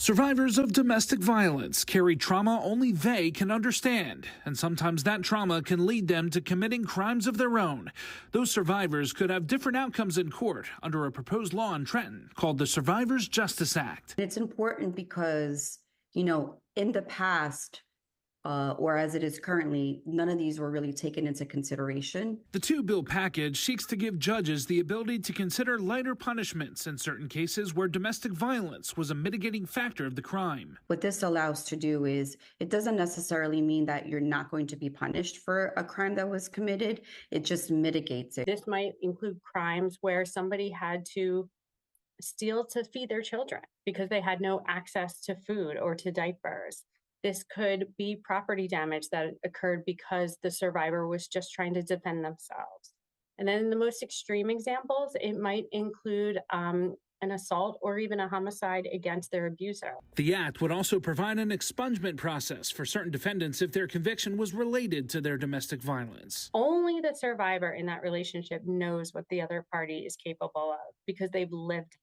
Survivors of domestic violence carry trauma only they can understand, and sometimes that trauma can lead them to committing crimes of their own. Those survivors could have different outcomes in court under a proposed law in Trenton called the Survivors Justice Act. It's important because, in the past, or as it is currently, none of these were really taken into consideration. The two-bill package seeks to give judges the ability to consider lighter punishments in certain cases where domestic violence was a mitigating factor of the crime. What this allows to do is, it doesn't necessarily mean that you're not going to be punished for a crime that was committed. It just mitigates it. This might include crimes where somebody had to steal to feed their children because they had no access to food or to diapers. This could be property damage that occurred because the survivor was just trying to defend themselves. And then in the most extreme examples, it might include an assault or even a homicide against their abuser. The act would also provide an expungement process for certain defendants if their conviction was related to their domestic violence. Only the survivor in that relationship knows what the other party is capable of because they've lived.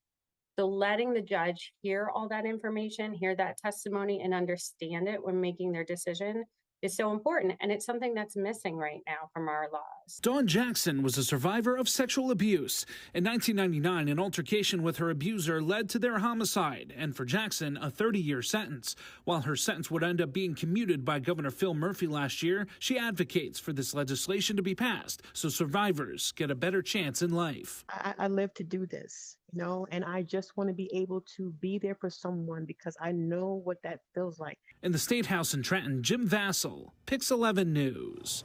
So letting the judge hear all that information, hear that testimony, and understand it when making their decision is so important. And it's something that's missing right now from our laws. Dawn Jackson was a survivor of sexual abuse. In 1999, an altercation with her abuser led to their homicide, and for Jackson, a 30-year sentence. While her sentence would end up being commuted by Governor Phil Murphy last year, she advocates for this legislation to be passed so survivors get a better chance in life. I live to do this, and I just want to be able to be there for someone because I know what that feels like. In the State House in Trenton, Jim Vassell, Pix 11 News.